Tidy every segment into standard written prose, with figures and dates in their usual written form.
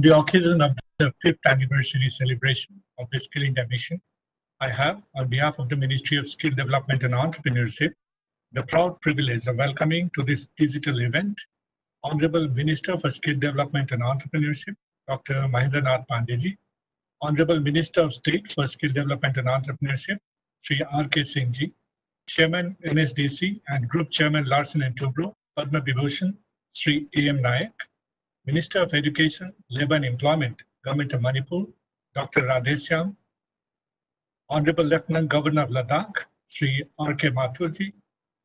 the occasion of the fifth anniversary celebration of the Skill India Mission, I have, on behalf of the Ministry of Skill Development and Entrepreneurship, the proud privilege of welcoming to this digital event Honorable Minister for Skill Development and Entrepreneurship, Dr. Mahendranath Pandeyji, Honorable Minister of State for Skill Development and Entrepreneurship, Sri R.K. Singhji, Chairman NSDC and Group Chairman Larsen and Toubro, Padma Vibhushan, Sri A.M. Nayak, Minister of Education, Labour and Employment, Government of Manipur, Dr. Radheshyam, Honorable Lieutenant Governor of Ladakh, Sri R.K. Mathurji,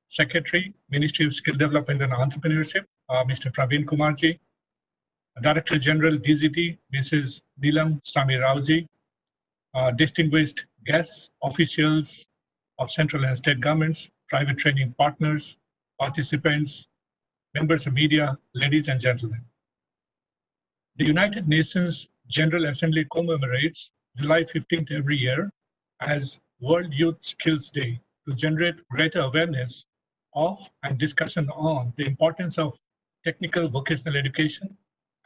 Secretary, Ministry of Skill Development and Entrepreneurship, Mr. Praveen Kumarji, Director General DGT, Mrs. Neelam Sami Raoji, distinguished guests, officials of central and state governments, private training partners, participants, members of media, ladies and gentlemen. The United Nations General Assembly commemorates July 15th every year as World Youth Skills Day to generate greater awareness of and discussion on the importance of technical vocational education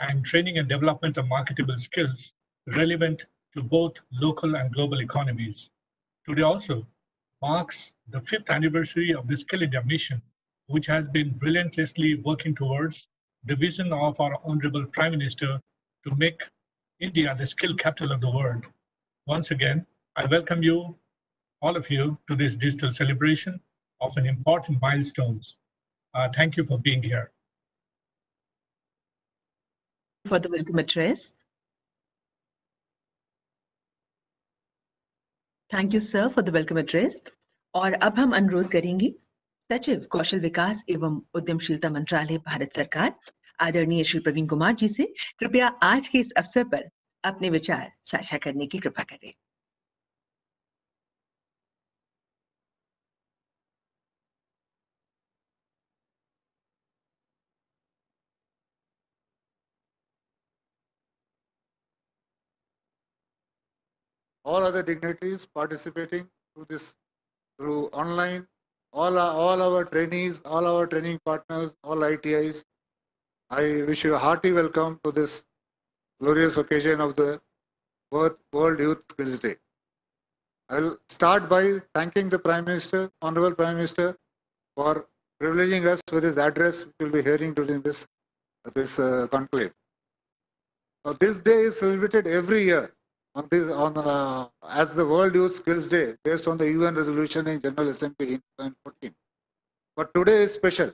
and training and development of marketable skills relevant to both local and global economies. Today also marks the fifth anniversary of the Skill India Mission, which has been relentlessly working towards the vision of our Honorable Prime Minister to make India the skill capital of the world. Once again, I welcome you, all of you, to this digital celebration of an important milestones. Thank you for being here. For the welcome address. Thank you, sir, for the welcome address. और अब हम अनुरोध करेंगे सचिव कौशल विकास एवं उद्यमशीलता मंत्रालय भारत सरकार आदरणीय श्री प्रवीण कुमार जी से कृपया आज के इस अवसर पर अपने विचार साझा करने की कृपा करें। All other dignitaries participating through online, all our trainees, all our training partners, all ITIs, I wish you a hearty welcome to this glorious occasion of the World Youth Skills Day. I will start by thanking the Prime Minister, Honorable Prime Minister, for privileging us with his address, which we'll be hearing during this conclave. Now, this day is celebrated every year as the World Youth Skills Day, based on the UN resolution in General Assembly in 2014. But today is special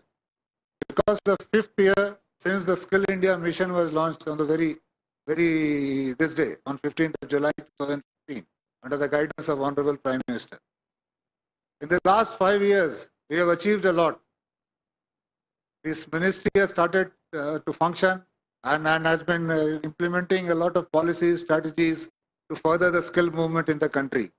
because the fifth year since the Skill India Mission was launched on the this day, on 15th of July 2015, under the guidance of Honorable Prime Minister. In the last 5 years, we have achieved a lot. This ministry has started to function and has been implementing a lot of policies, strategies to further the skill movement in the country.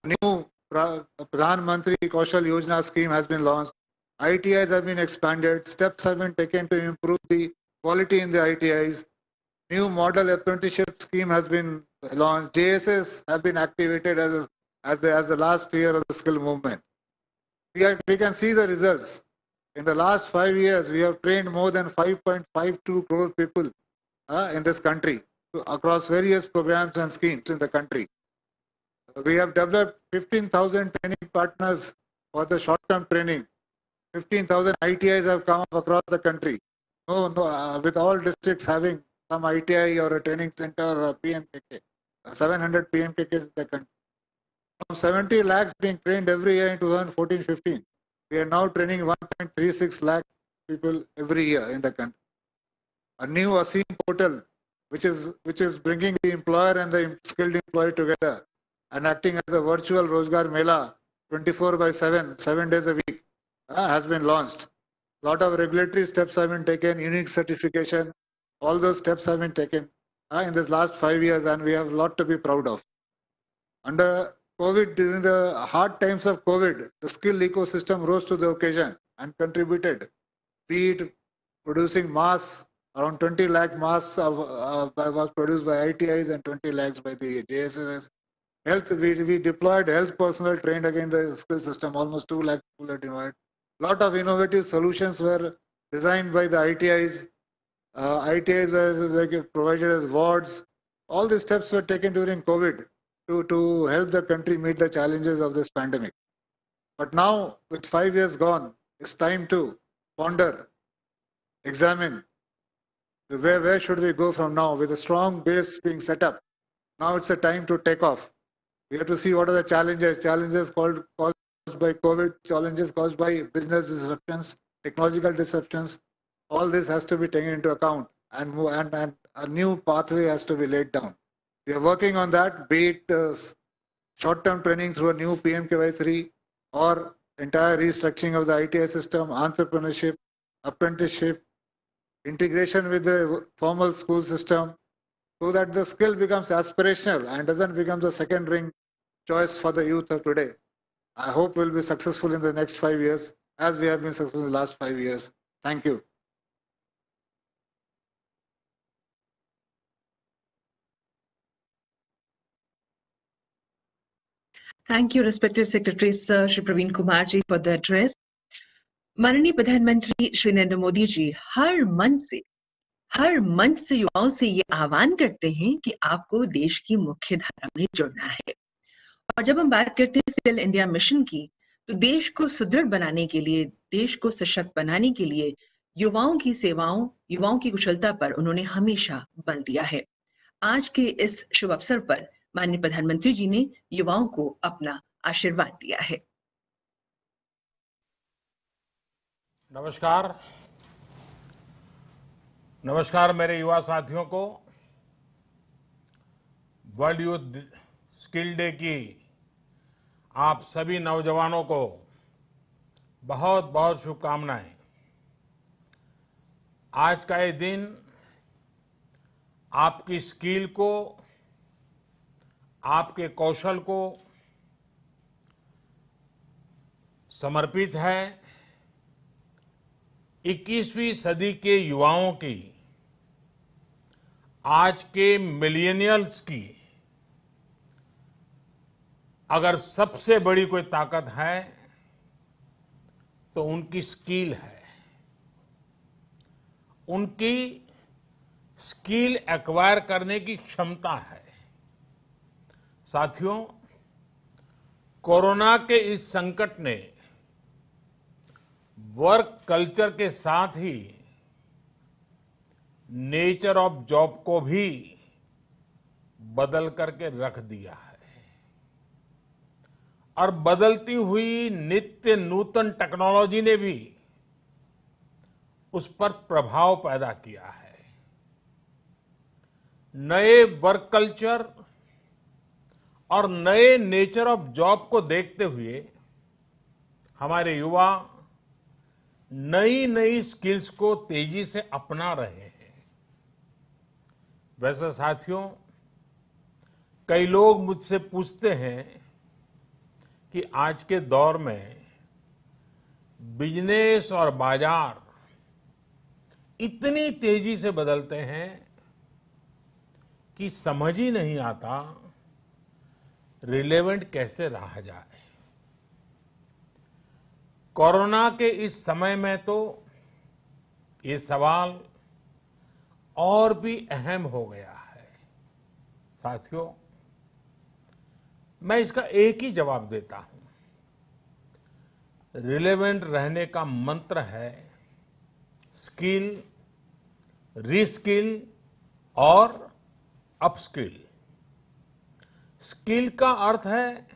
A new Pradhan Mantri Kaushal Yojana scheme has been launched. ITIs have been expanded. Steps have been taken to improve the quality in the ITIs. New model apprenticeship scheme has been launched. JSS have been activated as the last year of the skill movement. We can see the results. In the last 5 years, we have trained more than 5.52 crore people in this country across various programs and schemes in the country. We have developed 15,000 training partners for the short-term training. 15,000 ITIs have come up across the country. With all districts having some ITI or a training center or a PMKK. 700 PMKKs in the country. From 70 lakhs being trained every year in 2014-15. We are now training 1.36 lakh people every year in the country. A new ASEEM portal, which is bringing the employer and the skilled employee together and acting as a virtual Rozgar Mela 24/7, 7 days a week, has been launched. A lot of regulatory steps have been taken, unique certification, all those steps have been taken in this last 5 years, and we have a lot to be proud of. Under COVID, during the hard times of COVID, the skill ecosystem rose to the occasion and contributed, be it producing masks. Around 20 lakh masks was produced by ITIs and 20 lakhs by the JSS. Health, we deployed health personnel trained again the skill system, almost 2 lakh people are deployed. A lot of innovative solutions were designed by the ITIs ITIs were provided as wards. All these steps were taken during COVID to help the country meet the challenges of this pandemic. But now, with 5 years gone, it's time to ponder, examine where should we go from now. With a strong base being set up, now it's a time to take off. We have to see what are the challenges caused by COVID, challenges caused by business disruptions, technological disruptions. All this has to be taken into account, and a new pathway has to be laid down. We are working on that, be it short-term training through a new PMKY3 or entire restructuring of the ITI system, entrepreneurship, apprenticeship, integration with the formal school system, so that the skill becomes aspirational and doesn't become the second-ring choice for the youth of today. I hope we'll be successful in the next 5 years, as we have been successful in the last 5 years. Thank you. Thank you, respected Secretary Sir Shri Praveen Kumar ji for the address. माननीय प्रधानमंत्री श्री नरेंद्र मोदी जी हर मंच से युवाओं से ये आह्वान करते हैं कि आपको देश की मुख्य धारा में जुड़ना है। और जब हम बात करते हैं स्किल इंडिया मिशन की, तो देश को सुदृढ़ बनाने के लिए, देश को सशक्त बनाने के लिए युवाओं की सेवाओं, युवाओं की कुशलता पर उन्होंने हमेशा बल दिया है। आज के इस शुभ अवसर पर माननीय प्रधानमंत्री जी ने युवाओं को अपना आशीर्वाद दिया है। नमस्कार मेरे युवा साथियों को। वर्ल्ड यूथ स्किल डे की आप सभी नौजवानों को बहुत बहुत शुभकामनाएं। आज का ये दिन आपकी स्किल को, आपके कौशल को समर्पित है। 21वीं सदी के युवाओं की, आज के मिलेनियल्स की अगर सबसे बड़ी कोई ताकत है तो उनकी स्किल है। उनकी स्किल एक्वायर करने की क्षमता है। साथियों, कोरोना के इस संकट ने वर्क कल्चर के साथ ही नेचर ऑफ जॉब को भी बदल करके रख दिया है और बदलती हुई नित्य नूतन टेक्नोलॉजी ने भी उस पर प्रभाव पैदा किया है। नए वर्क कल्चर और नए नेचर ऑफ जॉब को देखते हुए हमारे युवा नई स्किल्स को तेजी से अपना रहे हैं। वैसे साथियों, कई लोग मुझसे पूछते हैं कि आज के दौर में बिजनेस और बाजार इतनी तेजी से बदलते हैं कि समझ ही नहीं आता रिलेवेंट कैसे रहा जाए। कोरोना के इस समय में तो ये सवाल और भी अहम हो गया है। साथियों, मैं इसका एक ही जवाब देता हूं। रिलेवेंट रहने का मंत्र है स्किल, रीस्किल और अपस्किल। स्किल का अर्थ है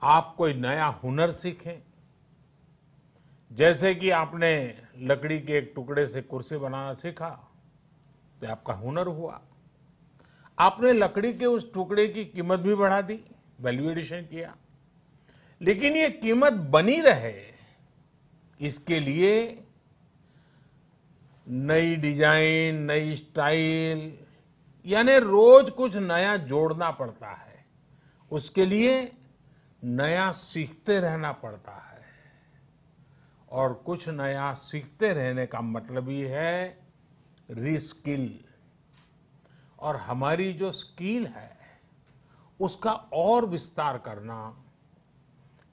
आप कोई नया हुनर सीखें। जैसे कि आपने लकड़ी के एक टुकड़े से कुर्सी बनाना सीखा तो आपका हुनर हुआ। आपने लकड़ी के उस टुकड़े की कीमत भी बढ़ा दी, वैल्यू एडिशन किया। लेकिन ये कीमत बनी रहे, इसके लिए नई डिजाइन, नई स्टाइल, यानी रोज कुछ नया जोड़ना पड़ता है। उसके लिए नया सीखते रहना पड़ता है। और कुछ नया सीखते रहने का मतलब ही है रीस्किल। और हमारी जो स्किल है उसका और विस्तार करना।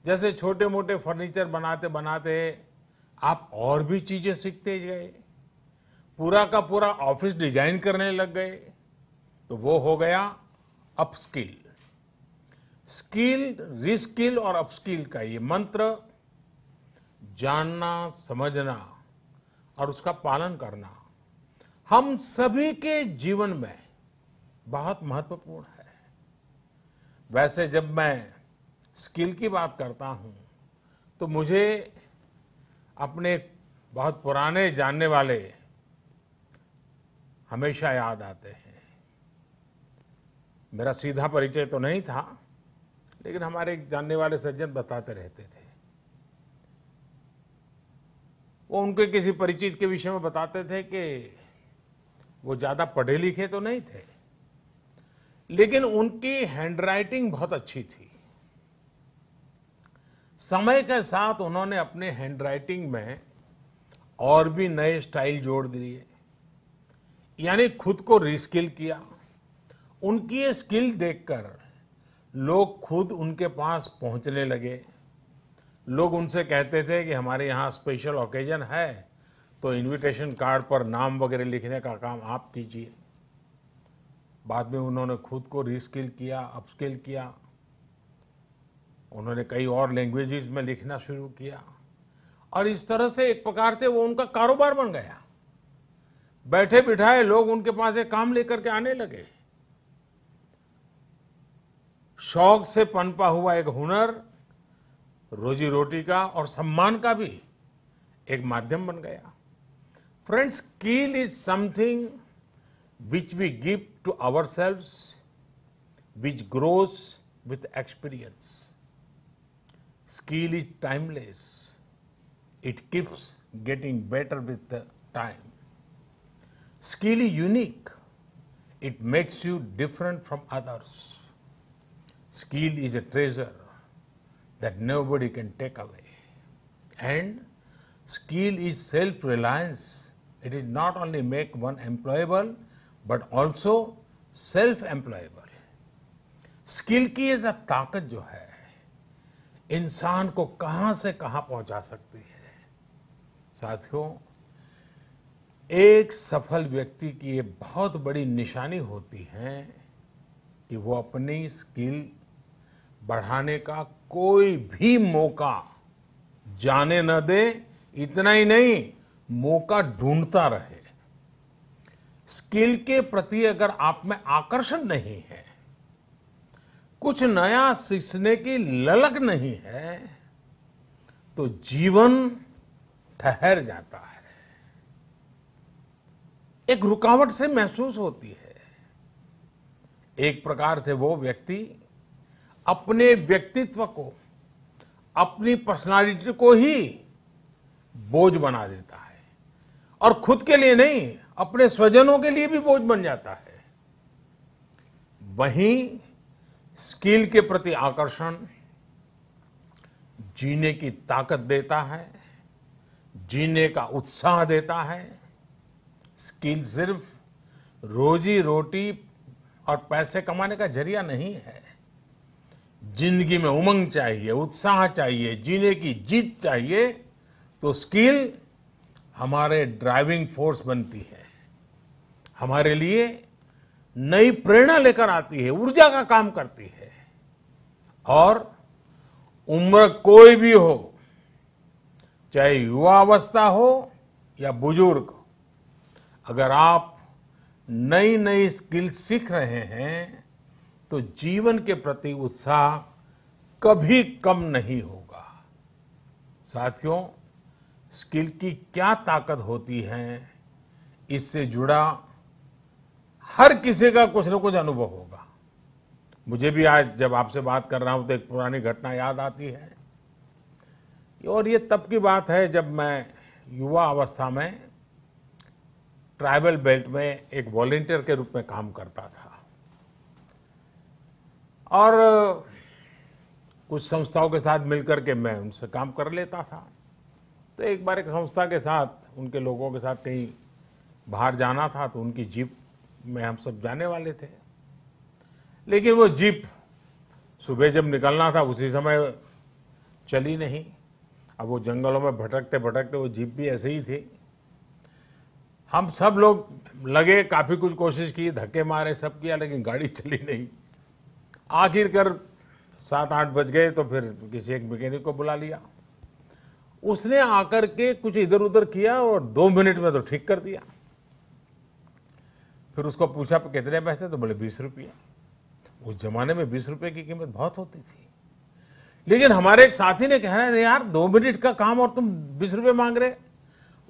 जैसे छोटे मोटे फर्नीचर बनाते बनाते आप और भी चीजें सीखते गए, पूरा का पूरा ऑफिस डिजाइन करने लग गए, तो वो हो गया अपस्किल। स्किल, रिस्किल और अपस्किल का ये मंत्र जानना, समझना और उसका पालन करना हम सभी के जीवन में बहुत महत्वपूर्ण है। वैसे जब मैं स्किल की बात करता हूं तो मुझे अपने बहुत पुराने जानने वाले हमेशा याद आते हैं। मेरा सीधा परिचय तो नहीं था, लेकिन हमारे एक जानने वाले सज्जन बताते रहते थे। वो उनके किसी परिचित के विषय में बताते थे कि वो ज्यादा पढ़े लिखे तो नहीं थे, लेकिन उनकी हैंडराइटिंग बहुत अच्छी थी। समय के साथ उन्होंने अपने हैंडराइटिंग में और भी नए स्टाइल जोड़ दिए, यानी खुद को रिस्किल किया। उनकी ये स्किल देखकर लोग खुद उनके पास पहुंचने लगे। लोग उनसे कहते थे कि हमारे यहाँ स्पेशल ओकेजन है तो इनविटेशन कार्ड पर नाम वगैरह लिखने का काम आप कीजिए। बाद में उन्होंने खुद को रिस्किल किया, अपस्किल किया। उन्होंने कई और लैंग्वेजेस में लिखना शुरू किया और इस तरह से एक प्रकार से वो उनका कारोबार बन गया। बैठे बिठाए लोग उनके पास एक काम लेकर के आने लगे। शौक से पनपा हुआ एक हुनर रोजी रोटी का और सम्मान का भी एक माध्यम बन गया। Friends, skill is something which we give to ourselves, which grows with experience. Skill is timeless. It keeps getting better with the time. Skill is unique. It makes you different from others. Skill is a treasure that nobody can take away. And skill is self-reliance. It is not only make one employable, but also self-employable. Skill की ये ताकत जो है इंसान को कहां से कहां पहुंचा सकती है। साथियों, एक सफल व्यक्ति की ये बहुत बड़ी निशानी होती है कि वो अपनी स्किल बढ़ाने का कोई भी मौका जाने न दे। इतना ही नहीं, मौका ढूंढता रहे। स्किल के प्रति अगर आप में आकर्षण नहीं है, कुछ नया सीखने की ललक नहीं है, तो जीवन ठहर जाता है, एक रुकावट से महसूस होती है। एक प्रकार से वो व्यक्ति अपने व्यक्तित्व को, अपनी पर्सनालिटी को ही बोझ बना देता है और खुद के लिए नहीं, अपने स्वजनों के लिए भी बोझ बन जाता है। वहीं स्किल के प्रति आकर्षण जीने की ताकत देता है, जीने का उत्साह देता है। स्किल सिर्फ रोजी रोटी और पैसे कमाने का जरिया नहीं है। जिंदगी में उमंग चाहिए, उत्साह चाहिए, जीने की जीत चाहिए, तो स्किल हमारे ड्राइविंग फोर्स बनती है, हमारे लिए नई प्रेरणा लेकर आती है, ऊर्जा का काम करती है। और उम्र कोई भी हो, चाहे युवा अवस्था हो या बुजुर्ग, अगर आप नई नई स्किल सीख रहे हैं तो जीवन के प्रति उत्साह कभी कम नहीं होगा। साथियों, स्किल की क्या ताकत होती है, इससे जुड़ा हर किसी का कुछ न कुछ अनुभव होगा। मुझे भी आज जब आपसे बात कर रहा हूं तो एक पुरानी घटना याद आती है, और ये तब की बात है जब मैं युवा अवस्था में ट्राइबल बेल्ट में एक वॉलंटियर के रूप में काम करता था और कुछ संस्थाओं के साथ मिलकर के मैं उनसे काम कर लेता था। तो एक बार एक संस्था के साथ, उनके लोगों के साथ कहीं बाहर जाना था, तो उनकी जीप में हम सब जाने वाले थे। लेकिन वो जीप सुबह जब निकलना था उसी समय चली नहीं। अब वो जंगलों में भटकते भटकते वो जीप भी ऐसे ही थी। हम सब लोग लगे, काफी कुछ कोशिश की, धक्के मारे, सब किया, लेकिन गाड़ी चली नहीं। आखिरकार 7-8 बज गए तो फिर किसी एक मैकेनिक को बुला लिया। उसने आकर के कुछ इधर उधर किया और 2 मिनट में तो ठीक कर दिया। फिर उसको पूछा कितने पैसे, तो बोले 20 रुपये। उस जमाने में 20 रुपये की कीमत बहुत होती थी। लेकिन हमारे एक साथी ने कहा, अरे यार 2 मिनट का काम और तुम 20 रुपये मांग रहे।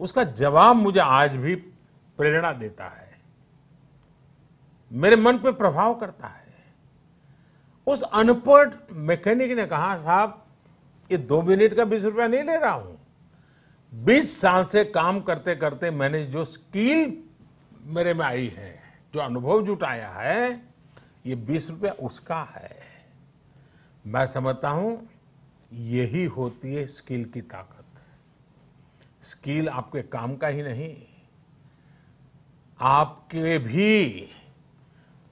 उसका जवाब मुझे आज भी प्रेरणा देता है, मेरे मन पे प्रभाव करता है। उस अनपढ़ मैकेनिक ने कहा, साहब ये 2 मिनट का 20 रुपया नहीं ले रहा हूं, 20 साल से काम करते करते मैंने जो स्किल मेरे में आई है, जो अनुभव जुटाया है, ये 20 रुपया उसका है। मैं समझता हूं यही होती है स्किल की ताकत। स्किल आपके काम का ही नहीं, आपके भी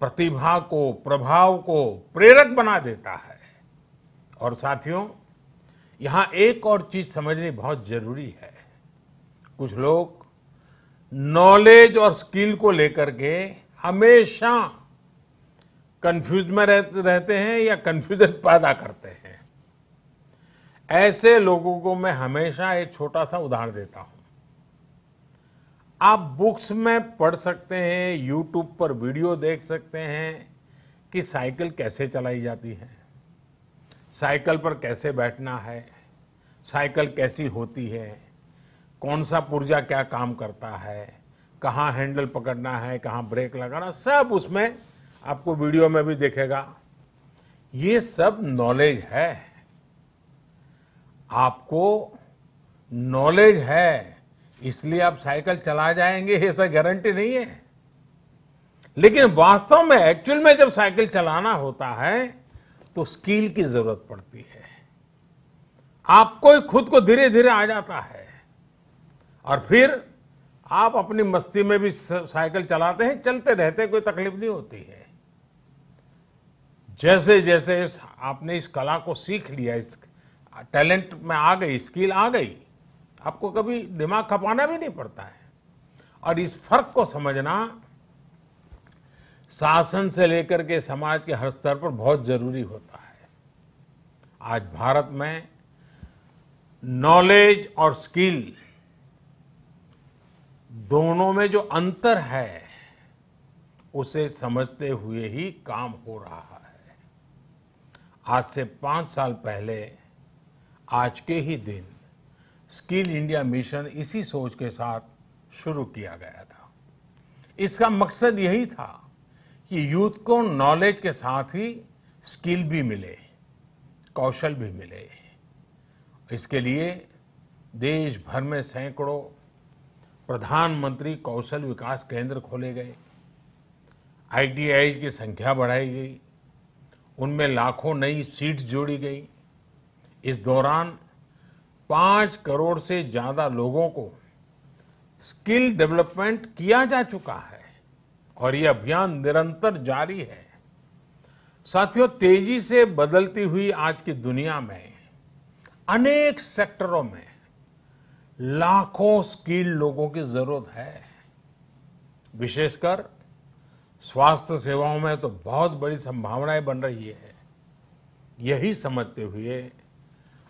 प्रतिभा को, प्रभाव को प्रेरक बना देता है। और साथियों, यहां एक और चीज समझनी बहुत जरूरी है। कुछ लोग नॉलेज और स्किल को लेकर के हमेशा कंफ्यूज में रहते हैं या कंफ्यूजन पैदा करते हैं। ऐसे लोगों को मैं हमेशा एक छोटा सा उदाहरण देता हूं। आप बुक्स में पढ़ सकते हैं, यूट्यूब पर वीडियो देख सकते हैं कि साइकिल कैसे चलाई जाती है, साइकिल पर कैसे बैठना है, साइकिल कैसी होती है, कौन सा पुर्जा क्या काम करता है, कहाँ हैंडल पकड़ना है, कहाँ ब्रेक लगाना, सब उसमें आपको वीडियो में भी दिखेगा। ये सब नॉलेज है। आपको नॉलेज है इसलिए आप साइकिल चला जाएंगे, ऐसा गारंटी नहीं है। लेकिन वास्तव में, एक्चुअल में जब साइकिल चलाना होता है तो स्किल की जरूरत पड़ती है। आपको खुद को धीरे धीरे आ जाता है और फिर आप अपनी मस्ती में भी साइकिल चलाते हैं, चलते रहते हैं, कोई तकलीफ नहीं होती है। जैसे जैसे आपने इस कला को सीख लिया, इस टैलेंट में आ गई, स्किल आ गई, आपको कभी दिमाग खपाना भी नहीं पड़ता है। और इस फर्क को समझना शासन से लेकर के समाज के हर स्तर पर बहुत जरूरी होता है। आज भारत में नॉलेज और स्किल दोनों में जो अंतर है, उसे समझते हुए ही काम हो रहा है। आज से 5 साल पहले आज के ही दिन स्किल इंडिया मिशन इसी सोच के साथ शुरू किया गया था। इसका मकसद यही था कि यूथ को नॉलेज के साथ ही स्किल भी मिले, कौशल भी मिले। इसके लिए देश भर में सैकड़ों प्रधानमंत्री कौशल विकास केंद्र खोले गए, ITI की संख्या बढ़ाई गई, उनमें लाखों नई सीट्स जोड़ी गई। इस दौरान 5 करोड़ से ज्यादा लोगों को स्किल डेवलपमेंट किया जा चुका है और ये अभियान निरंतर जारी है। साथियों, तेजी से बदलती हुई आज की दुनिया में अनेक सेक्टरों में लाखों स्किल्ड लोगों की जरूरत है। विशेषकर स्वास्थ्य सेवाओं में तो बहुत बड़ी संभावनाएं बन रही है। यही समझते हुए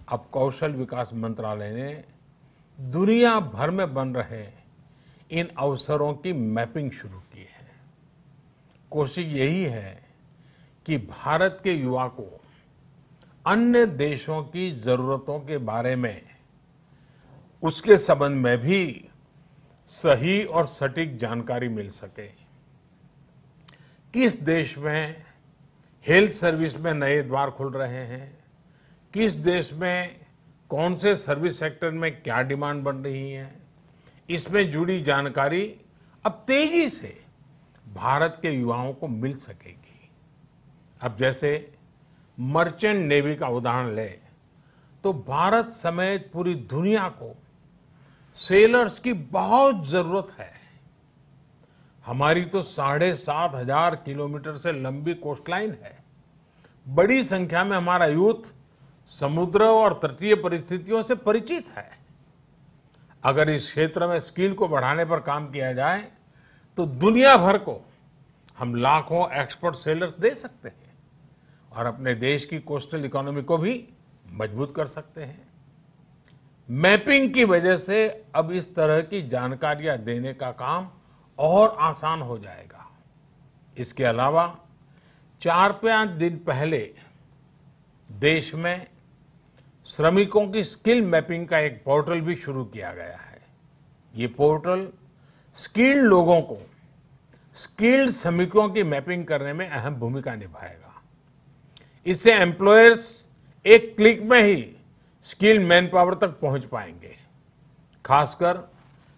अब कौशल विकास मंत्रालय ने दुनिया भर में बन रहे इन अवसरों की मैपिंग शुरू की है। कोशिश यही है कि भारत के युवा को अन्य देशों की जरूरतों के बारे में, उसके संबंध में भी सही और सटीक जानकारी मिल सके। किस देश में हेल्थ सर्विस में नए द्वार खुल रहे हैं, किस देश में कौन से सर्विस सेक्टर में क्या डिमांड बन रही है, इसमें जुड़ी जानकारी अब तेजी से भारत के युवाओं को मिल सकेगी। अब जैसे मर्चेंट नेवी का उदाहरण ले तो भारत समेत पूरी दुनिया को सेलर्स की बहुत जरूरत है। हमारी तो 7,500 किलोमीटर से लंबी कोस्टलाइन है। बड़ी संख्या में हमारा यूथ समुद्र और तटीय परिस्थितियों से परिचित है। अगर इस क्षेत्र में स्किल को बढ़ाने पर काम किया जाए तो दुनिया भर को हम लाखों एक्सपोर्ट सेलर्स दे सकते हैं और अपने देश की कोस्टल इकोनॉमी को भी मजबूत कर सकते हैं। मैपिंग की वजह से अब इस तरह की जानकारियां देने का काम और आसान हो जाएगा। इसके अलावा 4-5 दिन पहले देश में श्रमिकों की स्किल मैपिंग का एक पोर्टल भी शुरू किया गया है। ये पोर्टल स्किल्ड लोगों को स्किल्ड श्रमिकों की मैपिंग करने में अहम भूमिका निभाएगा। इससे एम्प्लॉयर्स एक क्लिक में ही स्किल्ड मैन पावर तक पहुंच पाएंगे। खासकर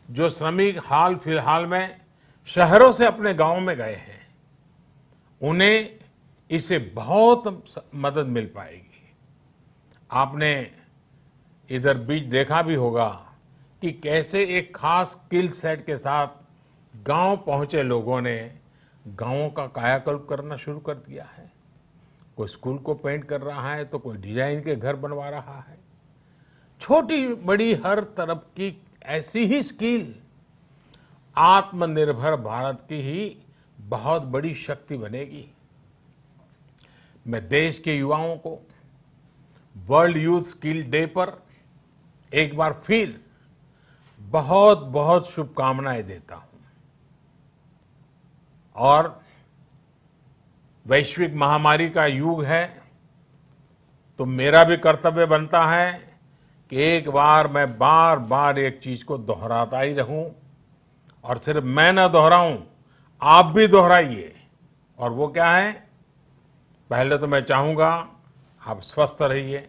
जो श्रमिक हाल फिलहाल में शहरों से अपने गांव में गए हैं, उन्हें इससे बहुत मदद मिल पाएगी। आपने इधर बीच देखा भी होगा कि कैसे एक खास स्किल सेट के साथ गांव पहुंचे लोगों ने गांवों का कायाकल्प करना शुरू कर दिया है। कोई स्कूल को पेंट कर रहा है तो कोई डिजाइन के घर बनवा रहा है। छोटी बड़ी हर तरफ की ऐसी ही स्किल आत्मनिर्भर भारत की ही बहुत बड़ी शक्ति बनेगी। मैं देश के युवाओं को वर्ल्ड यूथ स्किल डे पर एक बार फिर बहुत बहुत शुभकामनाएं देता हूं और वैश्विक महामारी का युग है तो मेरा भी कर्तव्य बनता है कि एक बार मैं बार बार एक चीज को दोहराता ही रहूं और सिर्फ मैं ना दोहराऊं, आप भी दोहराइए। और वो क्या है? पहले तो मैं चाहूंगा आप स्वस्थ रहिए।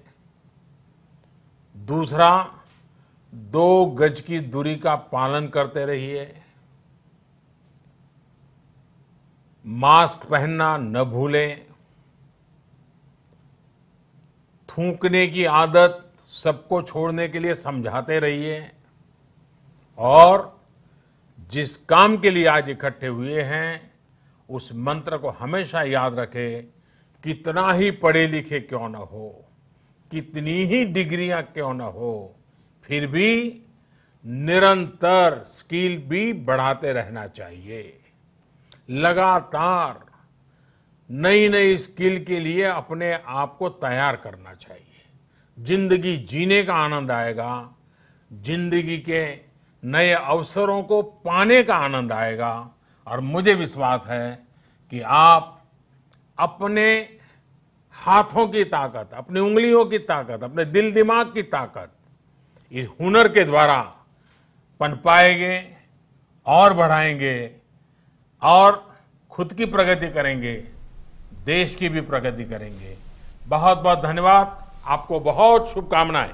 दूसरा, 2 गज की दूरी का पालन करते रहिए। मास्क पहनना न भूलें। थूकने की आदत सबको छोड़ने के लिए समझाते रहिए और जिस काम के लिए आज इकट्ठे हुए हैं उस मंत्र को हमेशा याद रखें। कितना ही पढ़े लिखे क्यों न हो, कितनी ही डिग्रियां क्यों न हो, फिर भी निरंतर स्किल भी बढ़ाते रहना चाहिए। लगातार नई नई स्किल के लिए अपने आप को तैयार करना चाहिए। जिंदगी जीने का आनंद आएगा, जिंदगी के नए अवसरों को पाने का आनंद आएगा और मुझे विश्वास है कि आप अपने हाथों की ताकत, अपनी उंगलियों की ताकत, अपने दिल दिमाग की ताकत इस हुनर के द्वारा पनपाएंगे और बढ़ाएंगे और खुद की प्रगति करेंगे, देश की भी प्रगति करेंगे। बहुत बहुत धन्यवाद। आपको बहुत शुभकामनाएं।